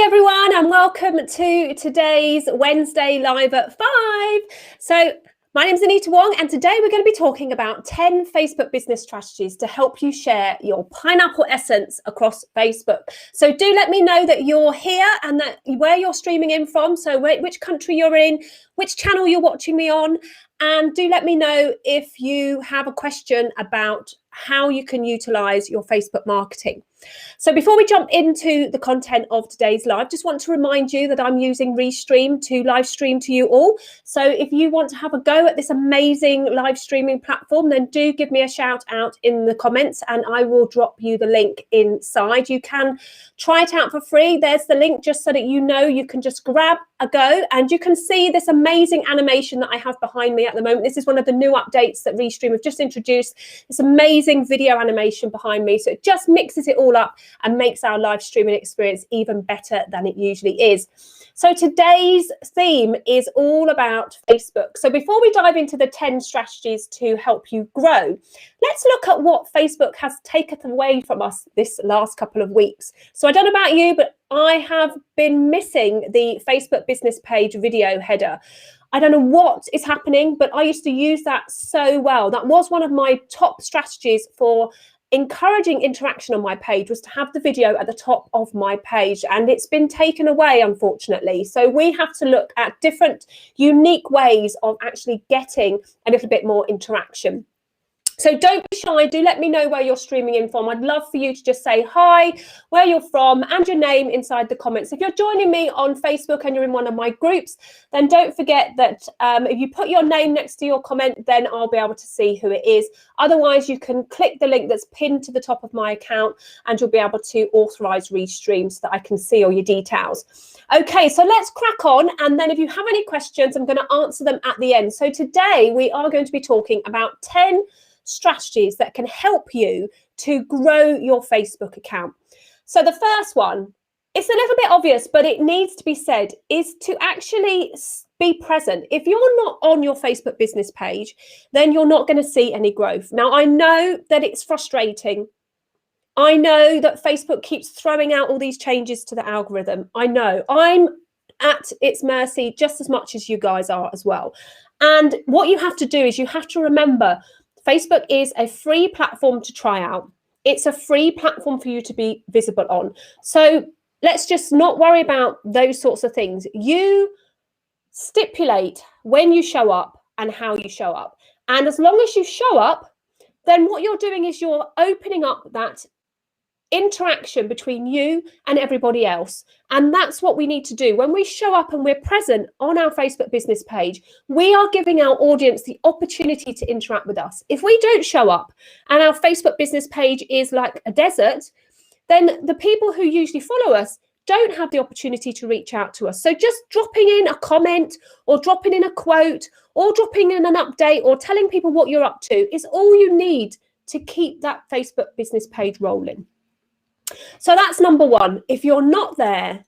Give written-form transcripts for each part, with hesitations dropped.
everyone, and welcome to today's Wednesday Live at 5. So my name's Anita Wong, and today we're going to be talking about 10 Facebook business strategies to help you share your pineapple essence across Facebook. So do let me know that you're here and that where you're streaming in from, so which country you're in, which channel you're watching me on, and do let me know if you have a question about how you can utilize your Facebook marketing. So before we jump into the content of today's live, just want to remind you that I'm using Restream to live stream to you all. So if you want to have a go at this amazing live streaming platform, then do give me a shout out in the comments and I will drop you the link inside. You can try it out for free. There's the link just so that you know you can just grab a go and you can see this amazing animation that I have behind me at the moment. This is one of the new updates that Restream have just introduced. This amazing video animation behind me. So it just mixes it all up and makes our live streaming experience even better than it usually is. So today's theme is all about Facebook. So before we dive into the 10 strategies to help you grow, let's look at what Facebook has taken away from us this last couple of weeks. So I don't know about you, but I have been missing the Facebook business page video header. I don't know what is happening, but I used to use that so well. That was one of my top strategies for encouraging interaction on my page, was to have the video at the top of my page, and it's been taken away, unfortunately. So we have to look at different unique ways of actually getting a little bit more interaction. So don't be shy, do let me know where you're streaming in from. I'd love for you to just say hi, where you're from, and your name inside the comments. If you're joining me on Facebook and you're in one of my groups, then don't forget that if you put your name next to your comment, then I'll be able to see who it is. Otherwise, you can click the link that's pinned to the top of my account and you'll be able to authorize Restream so that I can see all your details. Okay, so let's crack on. And then if you have any questions, I'm going to answer them at the end. So today we are going to be talking about 10 strategies that can help you to grow your Facebook account. So the first one, it's a little bit obvious, but it needs to be said, is to actually be present. If you're not on your Facebook business page, then you're not going to see any growth. Now, I know that it's frustrating. I know that Facebook keeps throwing out all these changes to the algorithm. I know I'm at its mercy just as much as you guys are as well. And what you have to do is you have to remember Facebook is a free platform to try out. It's a free platform for you to be visible on. So let's just not worry about those sorts of things. You stipulate when you show up and how you show up. And as long as you show up, then what you're doing is you're opening up that interaction between you and everybody else. And that's what we need to do. When we show up and we're present on our Facebook business page, we are giving our audience the opportunity to interact with us. If we don't show up and our Facebook business page is like a desert, then the people who usually follow us don't have the opportunity to reach out to us. So just dropping in a comment or dropping in a quote or dropping in an update or telling people what you're up to is all you need to keep that Facebook business page rolling. So that's number one. If you're not there,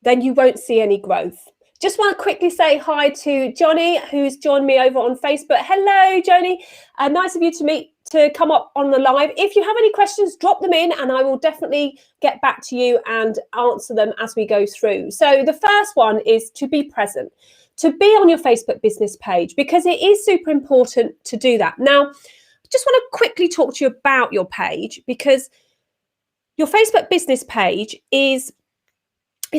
then you won't see any growth. Just want to quickly say hi to Johnny, who's joined me over on Facebook. Hello, Johnny. Nice of you to come up on the live. If you have any questions, drop them in and I will definitely get back to you and answer them as we go through. So the first one is to be present, to be on your Facebook business page, because it is super important to do that. Now, I just want to quickly talk to you about your page, because your Facebook business page it's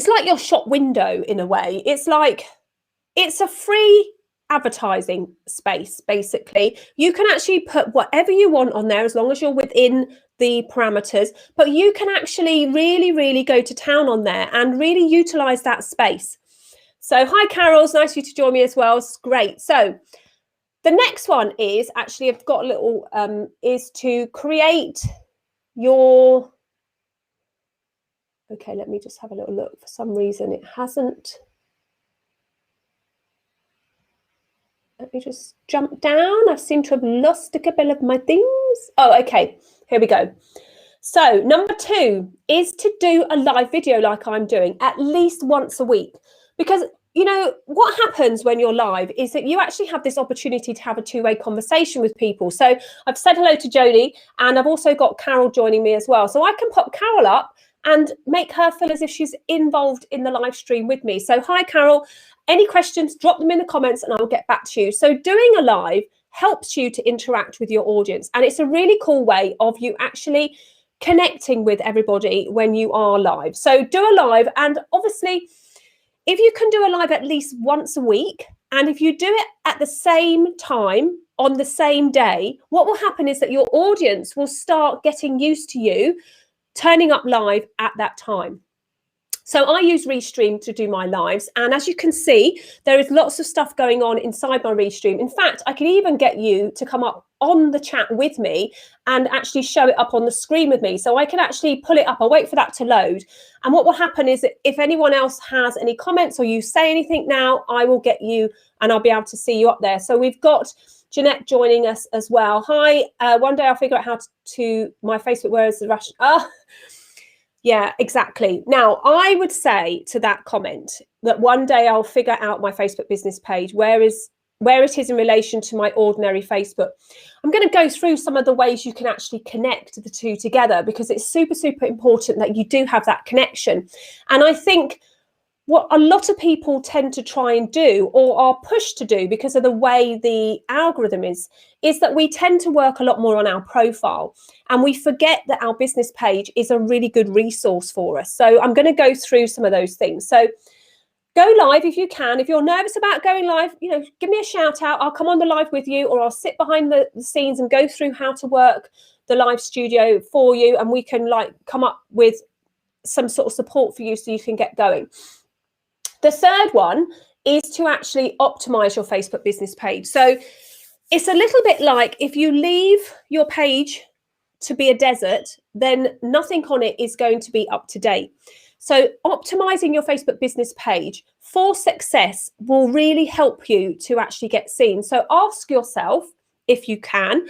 like your shop window in a way. It's a free advertising space, basically. You can actually put whatever you want on there as long as you're within the parameters, but you can actually really, really go to town on there and really utilize that space. So hi, Carol, it's nice of you to join me as well. It's great. So the next one is actually, I've got a little, is to create your... Okay, let me just have a little look. For some reason, it hasn't. Let me just jump down. I seem to have lost a couple of my things. Oh, okay. Here we go. So number 2 is to do a live video like I'm doing at least once a week. Because, you know, what happens when you're live is that you actually have this opportunity to have a two-way conversation with people. So I've said hello to Jodie and I've also got Carol joining me as well. So I can pop Carol up and make her feel as if she's involved in the live stream with me. So hi, Carol. Any questions, drop them in the comments and I'll get back to you. So doing a live helps you to interact with your audience. And it's a really cool way of you actually connecting with everybody when you are live. So do a live, and obviously, if you can do a live at least once a week, and if you do it at the same time on the same day, what will happen is that your audience will start getting used to you turning up live at that time. So I use Restream to do my lives. And as you can see, there is lots of stuff going on inside my Restream. In fact, I can even get you to come up on the chat with me and actually show it up on the screen with me. So I can actually pull it up. I'll wait for that to load. And what will happen is that if anyone else has any comments or you say anything now, I will get you and I'll be able to see you up there. So we've got Jeanette joining us as well. Hi, one day I'll figure out how to my Facebook, where is the rush? Yeah, exactly. Now, I would say to that comment that one day I'll figure out my Facebook business page, where it is in relation to my ordinary Facebook. I'm going to go through some of the ways you can actually connect the two together, because it's super, super important that you do have that connection. And I think what a lot of people tend to try and do, or are pushed to do because of the way the algorithm is that we tend to work a lot more on our profile, and we forget that our business page is a really good resource for us. So I'm going to go through some of those things. So go live if you can. If you're nervous about going live, give me a shout out. I'll come on the live with you, or I'll sit behind the scenes and go through how to work the live studio for you, and we can come up with some sort of support for you so you can get going. The third one is to actually optimize your Facebook business page. So it's a little bit like if you leave your page to be a desert, then nothing on it is going to be up to date. So optimizing your Facebook business page for success will really help you to actually get seen. So ask yourself, if you can,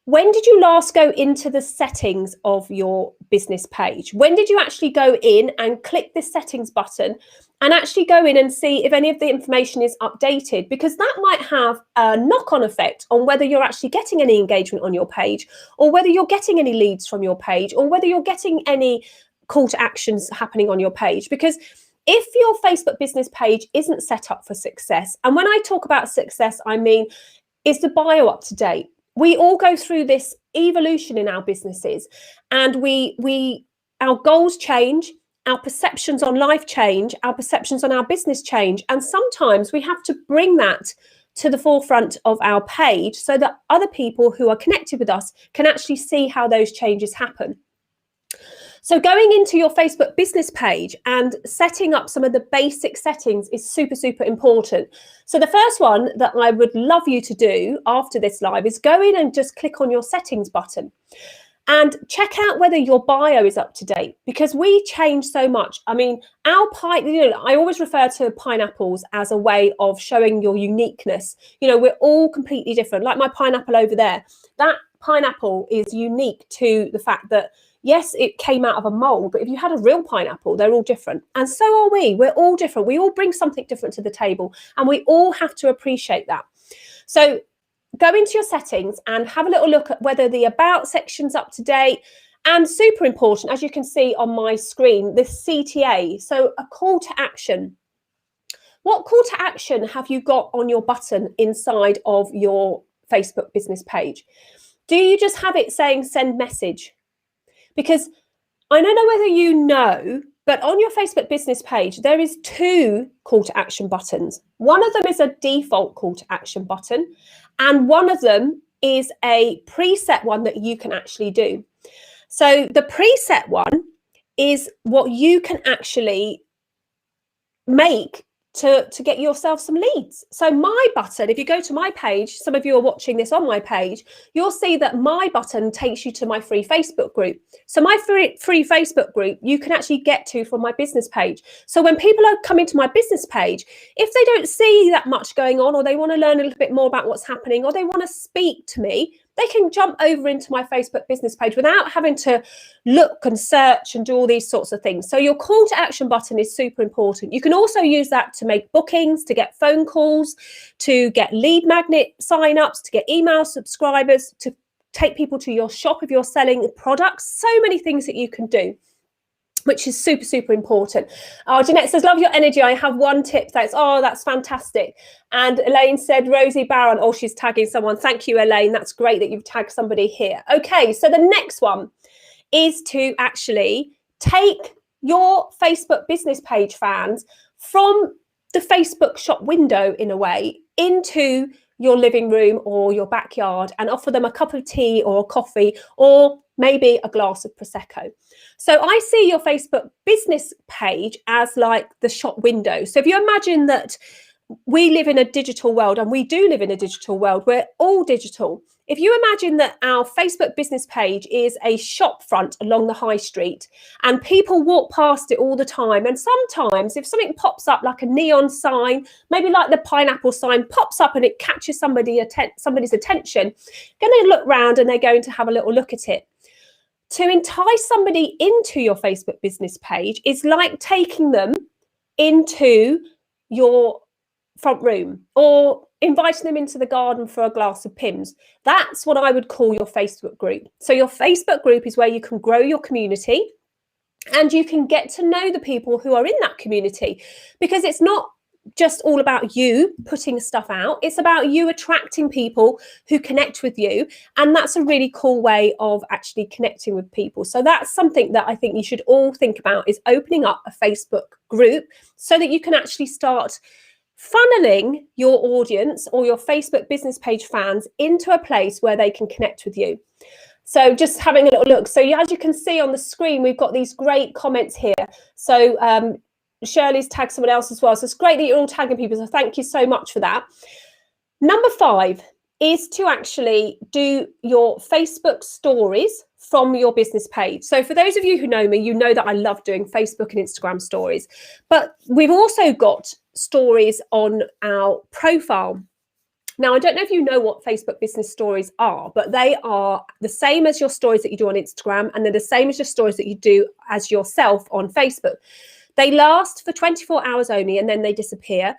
when did you last go into the settings of your business page? When did you actually go in and click the settings button and actually go in and see if any of the information is updated? Because that might have a knock-on effect on whether you're actually getting any engagement on your page, or whether you're getting any leads from your page, or whether you're getting any call to actions happening on your page. Because if your Facebook business page isn't set up for success, and when I talk about success, I mean, is the bio up to date? We all go through this evolution in our businesses, and our goals change, our perceptions on life change, our perceptions on our business change. And sometimes we have to bring that to the forefront of our page so that other people who are connected with us can actually see how those changes happen. So going into your Facebook business page and setting up some of the basic settings is super, super important. So the first one that I would love you to do after this live is go in and just click on your settings button and check out whether your bio is up to date, because we change so much. I mean, I always refer to pineapples as a way of showing your uniqueness. We're all completely different. Like my pineapple over there, that pineapple is unique to the fact that, yes, it came out of a mold, but if you had a real pineapple, they're all different. And so are we. We're all different. We all bring something different to the table, and we all have to appreciate that. So go into your settings and have a little look at whether the about section's up to date. And super important, as you can see on my screen, the CTA, so a call to action. What call to action have you got on your button inside of your Facebook business page? Do you just have it saying send message? Because I don't know whether you know, but on your Facebook business page, there is 2 call to action buttons. One of them is a default call to action button, and one of them is a preset one that you can actually do. So the preset one is what you can actually make to get yourself some leads. So my button, if you go to my page, some of you are watching this on my page, you'll see that my button takes you to my free Facebook group. So my free Facebook group, you can actually get to from my business page. So when people are coming to my business page, if they don't see that much going on, or they want to learn a little bit more about what's happening, or they want to speak to me, they can jump over into my Facebook business page without having to look and search and do all these sorts of things. So your call to action button is super important. You can also use that to make bookings, to get phone calls, to get lead magnet signups, to get email subscribers, to take people to your shop if you're selling products. So many things that you can do. which is super, super important. Oh, Jeanette says, love your energy. I have one tip. Thanks. Oh, that's fantastic. And Elaine said, Rosie Barron. Oh, she's tagging someone. Thank you, Elaine. That's great that you've tagged somebody here. Okay, so the next one is to actually take your Facebook business page fans from the Facebook shop window, in a way, into your living room or your backyard and offer them a cup of tea or a coffee or maybe a glass of Prosecco. So I see your Facebook business page as like the shop window. So if you imagine that we live in a digital world, and we do live in a digital world, we're all digital. If you imagine that our Facebook business page is a shop front along the high street and people walk past it all the time, and sometimes if something pops up like a neon sign, maybe like the pineapple sign pops up and it catches somebody's attention, they're going to look round and they're going to have a little look at it. To entice somebody into your Facebook business page is like taking them into your front room or inviting them into the garden for a glass of Pimm's. That's what I would call your Facebook group. So your Facebook group is where you can grow your community and you can get to know the people who are in that community, because it's not just all about you putting stuff out. It's about you attracting people who connect with you. And that's a really cool way of actually connecting with people. So that's something that I think you should all think about, is opening up a Facebook group so that you can actually start funneling your audience or your Facebook business page fans into a place where they can connect with you. So just having a little look. So as you can see on the screen, we've got these great comments here. So Shirley's tagged someone else as well. So it's great that you're all tagging people. So thank you so much for that. Number 5 is to actually do your Facebook stories from your business page. So for those of you who know me, you know that I love doing Facebook and Instagram stories, but we've also got stories on our profile. Now, I don't know if you know what Facebook business stories are, but they are the same as your stories that you do on Instagram, and they're the same as your stories that you do as yourself on Facebook. They last for 24 hours only, and then they disappear.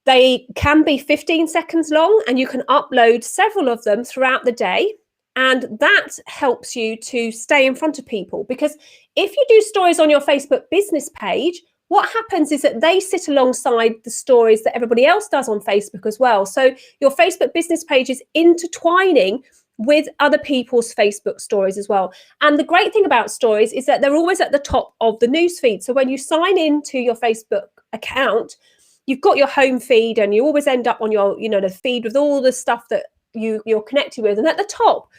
They can be 15 seconds long, and you can upload several of them throughout the day. And that helps you to stay in front of people, because if you do stories on your Facebook business page, what happens is that they sit alongside the stories that everybody else does on Facebook as well. So your Facebook business page is intertwining with other people's Facebook stories as well. And the great thing about stories is that they're always at the top of the newsfeed. So when you sign into your Facebook account, you've got your home feed, and you always end up on your, the feed with all the stuff that you're connected with. And at the top,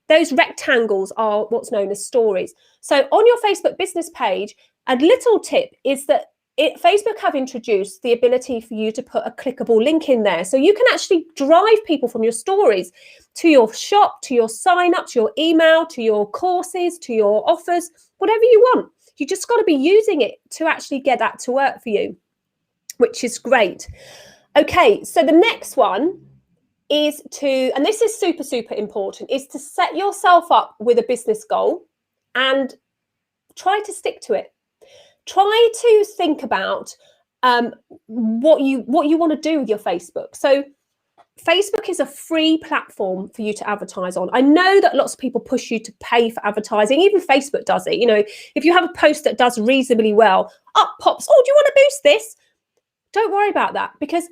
those rectangles are what's known as stories. So on your Facebook business page, a little tip is that Facebook have introduced the ability for you to put a clickable link in there. So you can actually drive people from your stories to your shop, to your sign up, to your email, to your courses, to your offers, whatever you want. You just got to be using it to actually get that to work for you, which is great. Okay, so the next one is to, and this is super, super important, is to set yourself up with a business goal and try to stick to it. Try to think about what you want to do with your Facebook. So Facebook is a free platform for you to advertise on. I know that lots of people push you to pay for advertising. Even Facebook does it. If you have a post that does reasonably well, up pops, oh, do you want to boost this? Don't worry about that, because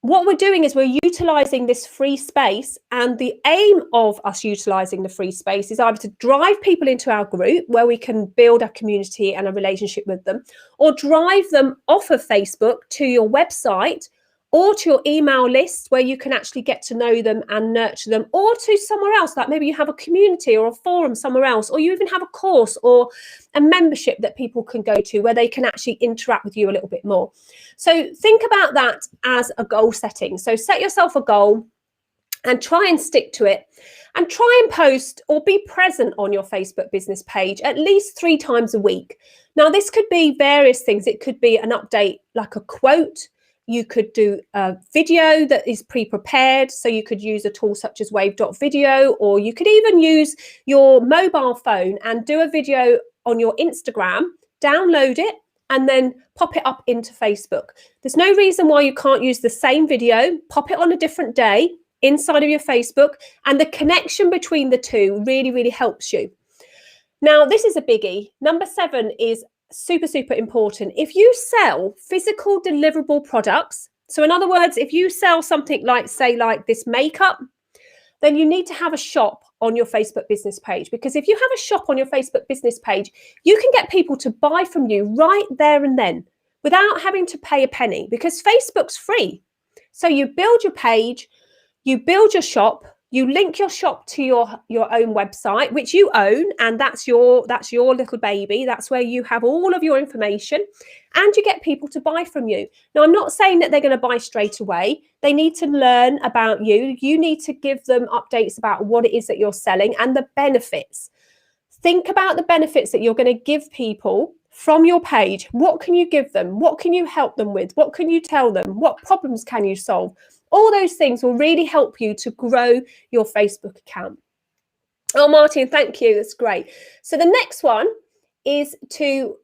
what we're doing is we're utilizing this free space, and the aim of us utilizing the free space is either to drive people into our group where we can build a community and a relationship with them, or drive them off of Facebook to your website or to your email list where you can actually get to know them and nurture them, or to somewhere else, like maybe you have a community or a forum somewhere else, or you even have a course or a membership that people can go to where they can actually interact with you a little bit more. So think about that as a goal setting. So set yourself a goal and try and stick to it, and try and post or be present on your Facebook business page at least 3 times a week. Now, this could be various things. It could be an update, like a quote. You could do a video that is pre-prepared. So you could use a tool such as wave.video, or you could even use your mobile phone and do a video on your Instagram, download it, and then pop it up into Facebook. There's no reason why you can't use the same video, pop it on a different day inside of your Facebook, and the connection between the two really, really helps you. Now, this is a biggie. Number 7 is super, super important. If you sell physical deliverable products, so in other words, if you sell something like, say, like this makeup, then you need to have a shop on your Facebook business page, because if you have a shop on your Facebook business page, you can get people to buy from you right there and then without having to pay a penny, because Facebook's free. So you build your page, you build your shop, you link your shop to your own website, which you own, and that's your little baby. That's where you have all of your information, and you get people to buy from you. Now, I'm not saying that they're going to buy straight away. They need to learn about you. You need to give them updates about what it is that you're selling and the benefits. Think about the benefits that you're going to give people from your page. What can you give them? What can you help them with? What can you tell them? What problems can you solve? All those things will really help you to grow your Facebook account. Oh, Martin, thank you. That's great. So the next one is to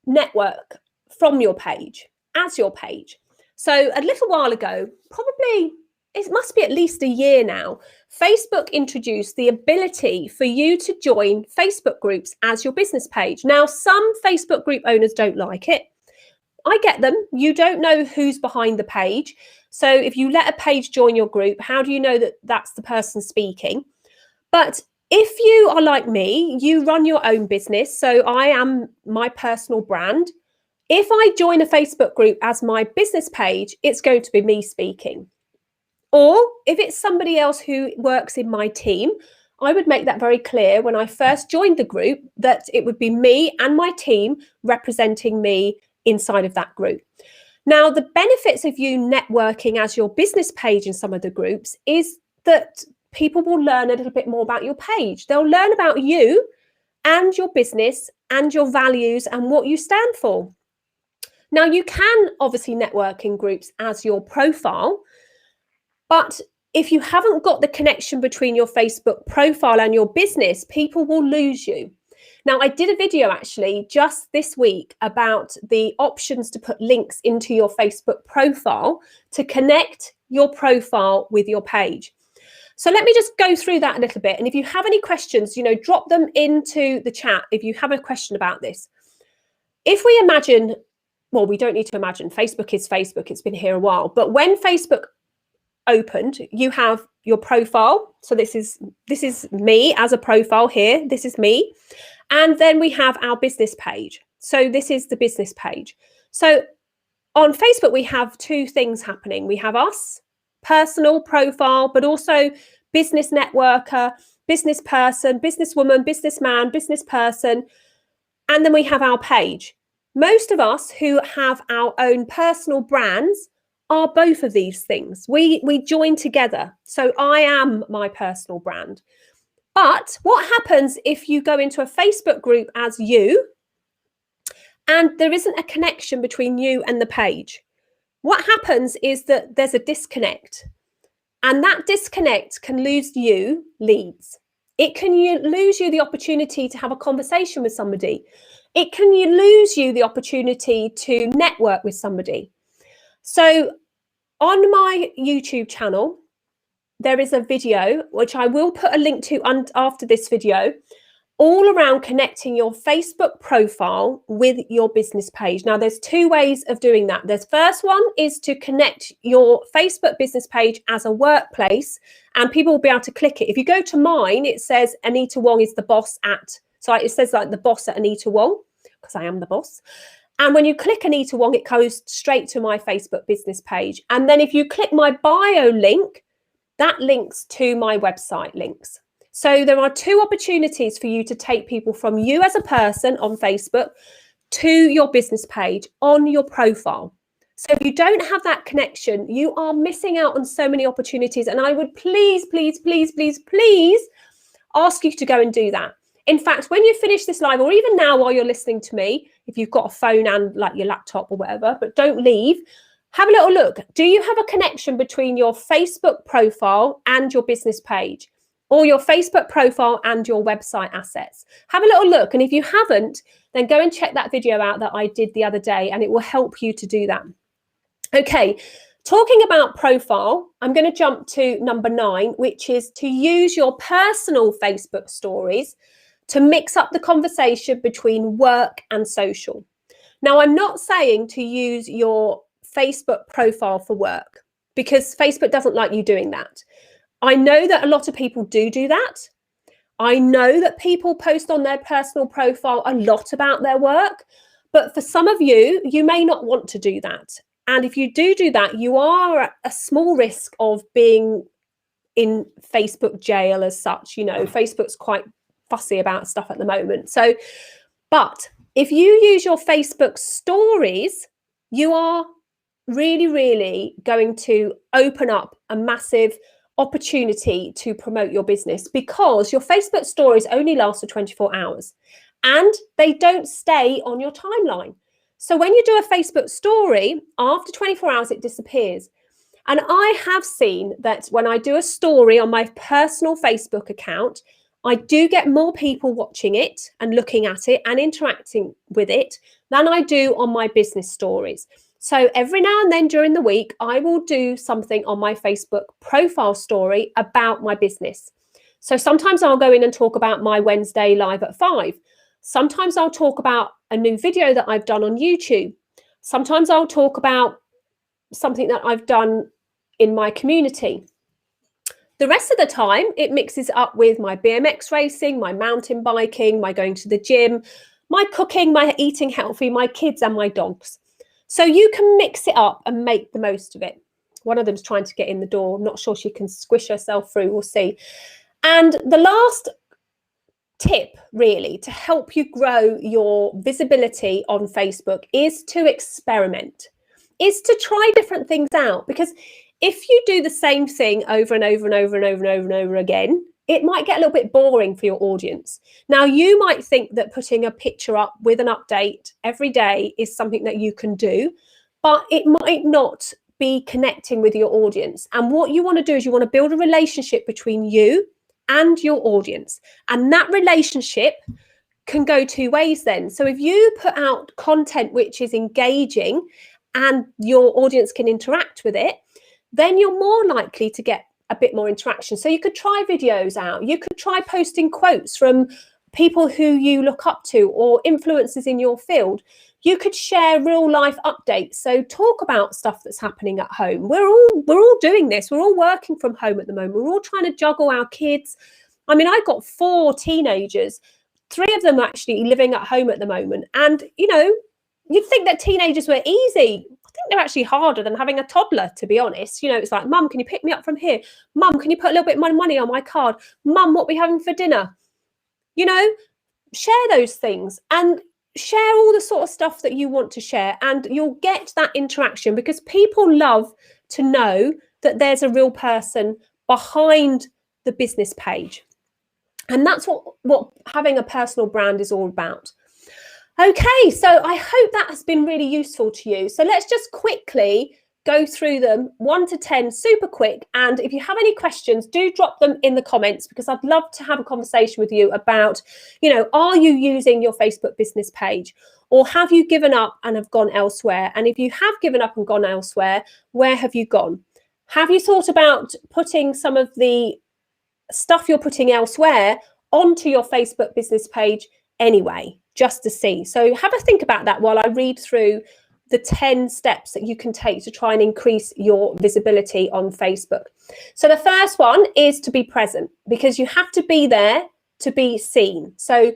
network from your page, as your page. So a little while ago, probably it must be at least a year now, Facebook introduced the ability for you to join Facebook groups as your business page. Now, some Facebook group owners don't like it. I get them. You don't know who's behind the page. So if you let a page join your group, how do you know that that's the person speaking? But if you are like me, you run your own business. So I am my personal brand. If I join a Facebook group as my business page, it's going to be me speaking. Or if it's somebody else who works in my team, I would make that very clear when I first joined the group that it would be me and my team representing me inside of that group. Now, the benefits of you networking as your business page in some of the groups is that people will learn a little bit more about your page. They'll learn about you and your business and your values and what you stand for. Now, you can obviously network in groups as your profile, but if you haven't got the connection between your Facebook profile and your business, people will lose you. Now, I did a video actually just this week about the options to put links into your Facebook profile to connect your profile with your page. So let me just go through that a little bit. And if you have any questions, drop them into the chat if you have a question about this. If we imagine, well, we don't need to imagine, Facebook is Facebook. It's been here a while. But when Facebook opened, you have your profile. So this is me as a profile here. This is me. And then we have our business page. So this is the business page. So on Facebook, we have two things happening. We have us, personal profile, but also business networker, business person, businesswoman, businessman, business person. And then we have our page. Most of us who have our own personal brands are both of these things. We join together. So I am my personal brand. But what happens if you go into a Facebook group as you and there isn't a connection between you and the page? What happens is that there's a disconnect, and that disconnect can lose you leads. It can lose you the opportunity to have a conversation with somebody. It can lose you the opportunity to network with somebody. So on my YouTube channel, there is a video, which I will put a link to after this video, all around connecting your Facebook profile with your business page. Now, there's two ways of doing that. The first one is to connect your Facebook business page as a workplace, and people will be able to click it. If you go to mine, it says Anita Wong is the boss at, so it says like the boss at Anita Wong, because I am the boss. And when you click Anita Wong, it goes straight to my Facebook business page. And then if you click my bio link, that links to my website links. So there are two opportunities for you to take people from you as a person on Facebook to your business page on your profile. So if you don't have that connection, you are missing out on so many opportunities. And I would please, please, please, please, please ask you to go and do that. In fact, when you finish this live, or even now while you're listening to me, if you've got a phone and like your laptop or whatever, but don't leave, have a little look. Do you have a connection between your Facebook profile and your business page, or your Facebook profile and your website assets? Have a little look. And if you haven't, then go and check that video out that I did the other day, and it will help you to do that. Okay, talking about profile, I'm going to jump to number 9, which is to use your personal Facebook stories to mix up the conversation between work and social. Now, I'm not saying to use your Facebook profile for work, because Facebook doesn't like you doing that. I know that a lot of people do that. I know that people post on their personal profile a lot about their work, but for some of you, you may not want to do that. And if you do that, you are at a small risk of being in Facebook jail as such. You know, Facebook's quite fussy about stuff at the moment. So, but if you use your Facebook stories, you are really, really going to open up a massive opportunity to promote your business, because your Facebook stories only last for 24 hours and they don't stay on your timeline. So when you do a Facebook story, after 24 hours, it disappears. And I have seen that when I do a story on my personal Facebook account, I do get more people watching it and looking at it and interacting with it than I do on my business stories. So every now and then during the week, I will do something on my Facebook profile story about my business. So sometimes I'll go in and talk about my Wednesday live at 5. Sometimes I'll talk about a new video that I've done on YouTube. Sometimes I'll talk about something that I've done in my community. The rest of the time, it mixes up with my BMX racing, my mountain biking, my going to the gym, my cooking, my eating healthy, my kids and my dogs. So you can mix it up and make the most of it. One of them's trying to get in the door. I'm not sure she can squish herself through. We'll see. And the last tip, really, to help you grow your visibility on Facebook is to experiment, is to try different things out. Because if you do the same thing over and over and over and over and over and over again, it might get a little bit boring for your audience. Now, you might think that putting a picture up with an update every day is something that you can do, but it might not be connecting with your audience. And what you want to do is you want to build a relationship between you and your audience. And that relationship can go two ways then. So if you put out content which is engaging and your audience can interact with it, then you're more likely to get a bit more interaction. So you could try videos out. You could try posting quotes from people who you look up to or influencers in your field. You could share real life updates. So talk about stuff that's happening at home. We're all doing this. We're all working from home at the moment. We're all trying to juggle our kids. I mean, I've got 4 teenagers, 3 of them actually living at home at the moment. And, you know, you'd think that teenagers were easy. I think they're actually harder than having a toddler, to be honest. You know, it's like, Mum, can you pick me up from here? Mum, can you put a little bit of money on my card? Mum, what are we having for dinner? You know, share those things and share all the sort of stuff that you want to share, and you'll get that interaction, because people love to know that there's a real person behind the business page. And that's what having a personal brand is all about. Okay, so I hope that has been really useful to you. So let's just quickly go through them 1 to 10 super quick. And if you have any questions, do drop them in the comments, because I'd love to have a conversation with you about, you know, are you using your Facebook business page, or have you given up and have gone elsewhere? And if you have given up and gone elsewhere, where have you gone? Have you thought about putting some of the stuff you're putting elsewhere onto your Facebook business page anyway, just to see? So have a think about that while I read through the 10 steps that you can take to try and increase your visibility on Facebook. So the first one is to be present, because you have to be there to be seen. So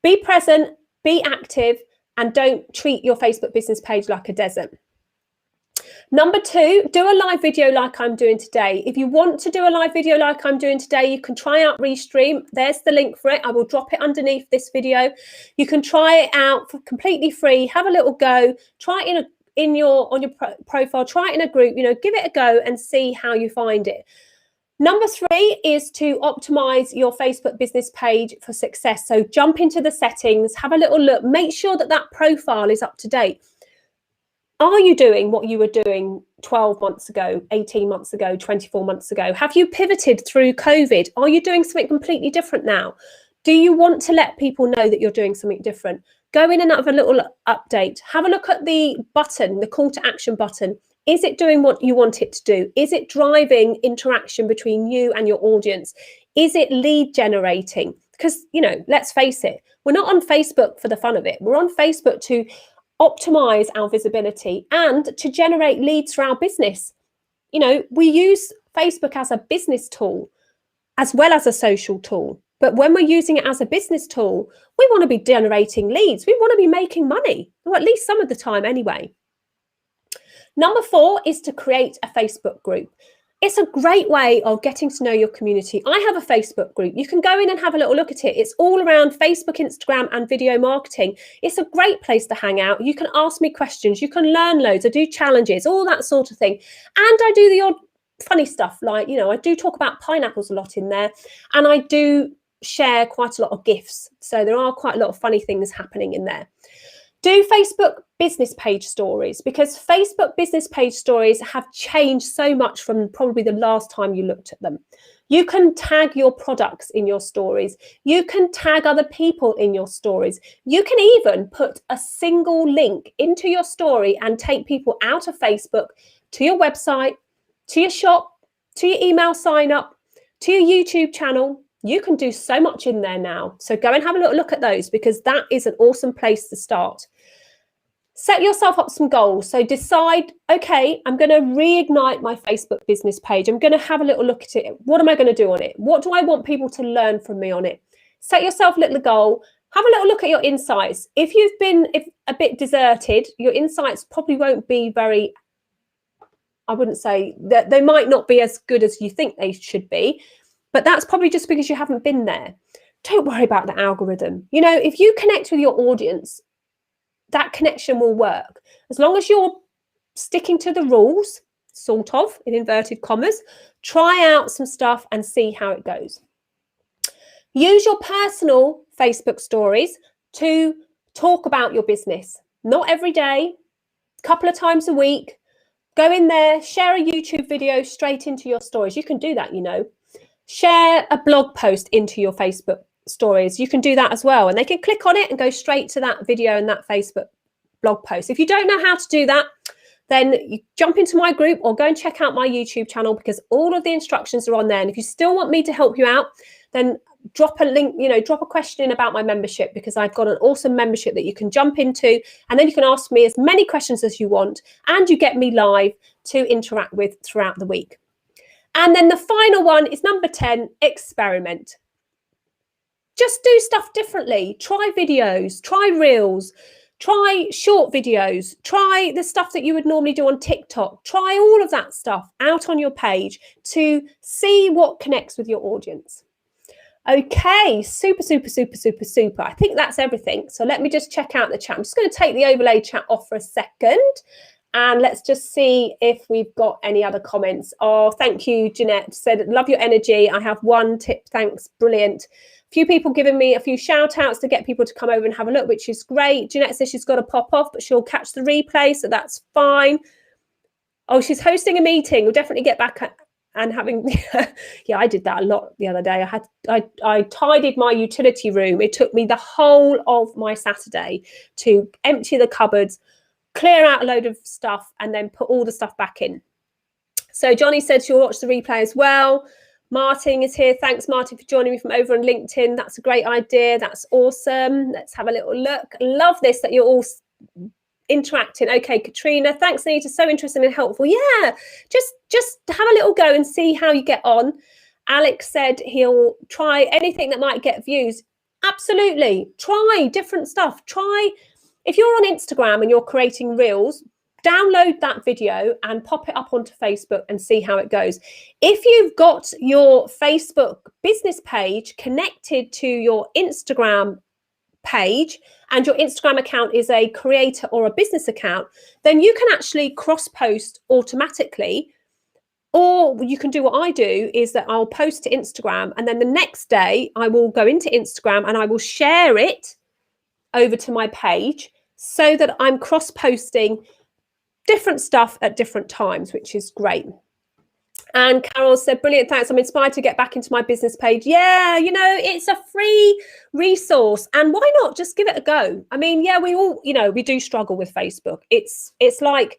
be present, be active, and don't treat your Facebook business page like a desert. Number 2, do a live video like I'm doing today. If you want to do a live video like I'm doing today, you can try out Restream. There's the link for it. I will drop it underneath this video. You can try it out for completely free. Have a little go. Try it on your profile. Try it in a group. You know, give it a go and see how you find it. Number 3 is to optimize your Facebook business page for success. So jump into the settings, have a little look, make sure that that profile is up to date. Are you doing what you were doing 12 months ago, 18 months ago, 24 months ago? Have you pivoted through COVID? Are you doing something completely different now? Do you want to let people know that you're doing something different? Go in and have a little update. Have a look at the button, the call to action button. Is it doing what you want it to do? Is it driving interaction between you and your audience? Is it lead generating? because, you know, let's face it, we're not on Facebook for the fun of it. We're on Facebook to optimize our visibility and to generate leads for our business. You know, we use Facebook as a business tool as well as a social tool. But when we're using it as a business tool, we want to be generating leads. We want to be making money, or at least some of the time anyway. Number 4 is to create a Facebook group. It's a great way of getting to know your community. I have a Facebook group. You can go in and have a little look at it. It's all around Facebook, Instagram, and video marketing. It's a great place to hang out. You can ask me questions. You can learn loads. I do challenges, all that sort of thing. And I do the odd funny stuff, like, you know, I do talk about pineapples a lot in there, and I do share quite a lot of gifs. So there are quite a lot of funny things happening in there. Do Facebook business page stories, because Facebook business page stories have changed so much from probably the last time you looked at them. You can tag your products in your stories. You can tag other people in your stories. You can even put a single link into your story and take people out of Facebook to your website, to your shop, to your email sign up, to your YouTube channel. You can do so much in there now. So go and have a little look at those, because that is an awesome place to start. Set yourself up some goals. So decide, okay, I'm going to reignite my Facebook business page. I'm going to have a little look at it. What am I going to do on it? What do I want people to learn from me on it? Set yourself a little goal. Have a little look at your insights. If you've been a bit deserted, your insights probably won't be very, I wouldn't say that they might not be as good as you think they should be, but that's probably just because you haven't been there. Don't worry about the algorithm. You know, if you connect with your audience, that connection will work. As long as you're sticking to the rules, sort of, in inverted commas, try out some stuff and see how it goes. Use your personal Facebook stories to talk about your business. Not every day, a couple of times a week. Go in there, share a YouTube video straight into your stories. You can do that, you know. Share a blog post into your Facebook stories. You can do that as well. And they can click on it and go straight to that video and that Facebook blog post. If you don't know how to do that, then you jump into my group or go and check out my YouTube channel, because all of the instructions are on there. And if you still want me to help you out, then drop a link, you know, drop a question in about my membership, because I've got an awesome membership that you can jump into, and then you can ask me as many questions as you want, and you get me live to interact with throughout the week. And then the final one is number 10, experiment. Just do stuff differently. Try videos, try reels, try short videos, try the stuff that you would normally do on TikTok. Try all of that stuff out on your page to see what connects with your audience. Okay, super. I think that's everything. So let me just check out the chat. I'm just going to take the overlay chat off for a second. And let's just see if we've got any other comments. Oh, thank you, Jeanette. Said, love your energy. I have one tip. Thanks. Brilliant. A few people giving me a few shout outs to get people to come over and have a look, which is great. Jeanette says she's got to pop off, but she'll catch the replay, so that's fine. Oh, she's hosting a meeting. We'll definitely get back and having, yeah, I did that a lot the other day. I tidied my utility room. It took me the whole of my Saturday to empty the cupboards, clear out a load of stuff, and then put all the stuff back in. So Johnny said she'll watch the replay as well. Martin is here. Thanks, Martin, for joining me from over on LinkedIn. That's a great idea. That's awesome. Let's have a little look. Love this, that you're all interacting. Okay, Katrina, thanks, Anita. So interesting and helpful. Yeah, just have a little go and see how you get on. Alex said he'll try anything that might get views. Absolutely. Try different stuff. Try, if you're on Instagram and you're creating reels, download that video and pop it up onto Facebook and see how it goes. If you've got your Facebook business page connected to your Instagram page and your Instagram account is a creator or a business account, then you can actually cross-post automatically. Or you can do what I do, is that I'll post to Instagram, and then the next day I will go into Instagram and I will share it over to my page, so that I'm cross-posting different stuff at different times, which is great. And Carol said, brilliant, thanks. I'm inspired to get back into my business page. Yeah, you know, it's a free resource. And why not just give it a go? I mean, yeah, we all, you know, we do struggle with Facebook. It's like,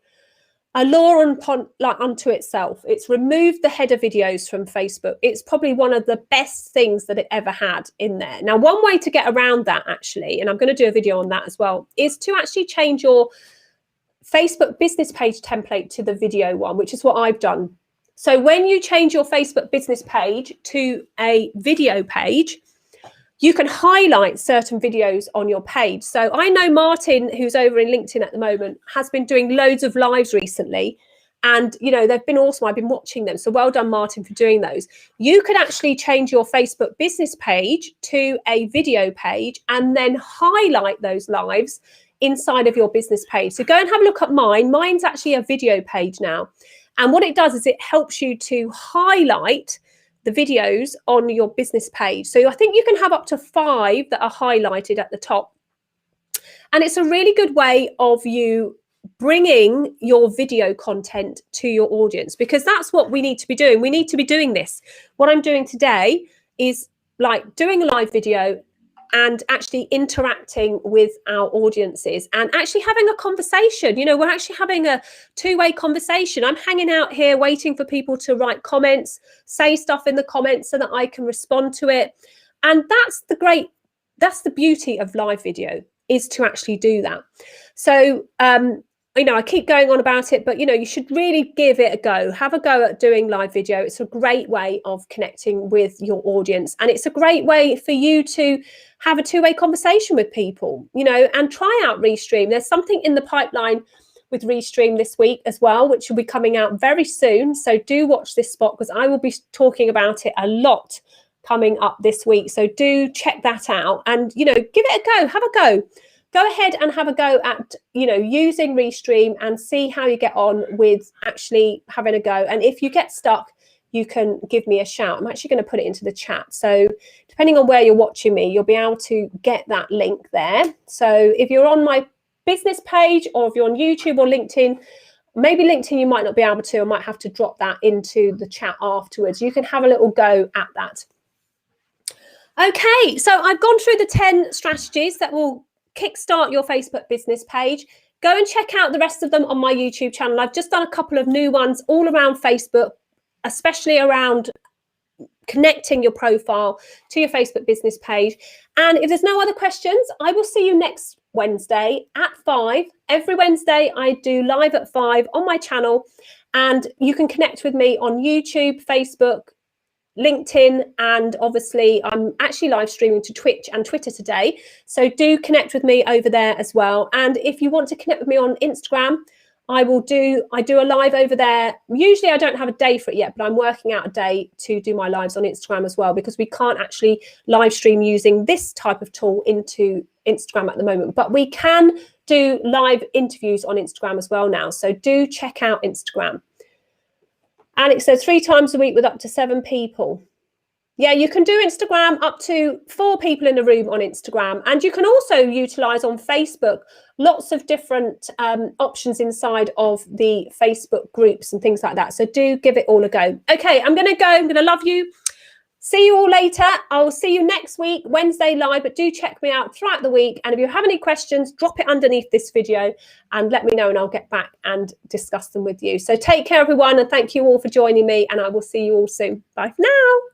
a law unto itself. It's removed the header videos from Facebook. It's probably one of the best things that it ever had in there. Now, one way to get around that, actually, and I'm going to do a video on that as well, is to actually change your Facebook business page template to the video one, which is what I've done. So when you change your Facebook business page to a video page, you can highlight certain videos on your page. So I know Martin, who's over in LinkedIn at the moment, has been doing loads of lives recently. And, you know, they've been awesome. I've been watching them. So well done, Martin, for doing those. You could actually change your Facebook business page to a video page and then highlight those lives inside of your business page. So go and have a look at mine. Mine's actually a video page now. And what it does is it helps you to highlight the videos on your business page. So I think you can have up to 5 that are highlighted at the top. And it's a really good way of you bringing your video content to your audience, because that's what we need to be doing. We need to be doing this. What I'm doing today is like doing a live video and actually interacting with our audiences and actually having a conversation. You know, we're actually having a two-way conversation. I'm hanging out here waiting for people to write comments, say stuff in the comments so that I can respond to it. And that's the beauty of live video, is to actually do that. So, you know, I keep going on about it, but, you know, you should really give it a go. Have a go at doing live video. It's a great way of connecting with your audience. And it's a great way for you to have a two-way conversation with people, you know, and try out Restream. There's something in the pipeline with Restream this week as well, which will be coming out very soon. So do watch this spot, because I will be talking about it a lot coming up this week. So do check that out and, you know, give it a go. Have a go. Go ahead and have a go at, you know, using Restream and see how you get on with actually having a go. And if you get stuck, you can give me a shout. I'm actually going to put it into the chat. So depending on where you're watching me, you'll be able to get that link there. So if you're on my business page, or if you're on YouTube or LinkedIn, maybe LinkedIn you might not be able to. I might have to drop that into the chat afterwards. You can have a little go at that. Okay, so I've gone through the 10 strategies that will kickstart your Facebook business page. Go and check out the rest of them on my YouTube channel. I've just done a couple of new ones all around Facebook, especially around connecting your profile to your Facebook business page. And if there's no other questions, I will see you next Wednesday at 5. Every Wednesday I do live at 5 on my channel, and you can connect with me on YouTube, Facebook, LinkedIn, and obviously I'm actually live streaming to Twitch and Twitter today. So do connect with me over there as well. And if you want to connect with me on Instagram, I do a live over there. Usually I don't have a day for it yet, but I'm working out a day to do my lives on Instagram as well, because we can't actually live stream using this type of tool into Instagram at the moment. But we can do live interviews on Instagram as well now. So do check out Instagram. And it says 3 times a week with up to 7 people. Yeah, you can do Instagram up to 4 people in a room on Instagram. And you can also utilize on Facebook lots of different options inside of the Facebook groups and things like that. So do give it all a go. Okay, I'm going to go. I'm going to love you. See you all later. I'll see you next week, Wednesday live, but do check me out throughout the week. And if you have any questions, drop it underneath this video and let me know, and I'll get back and discuss them with you. So take care, everyone, and thank you all for joining me, and I will see you all soon. Bye for now.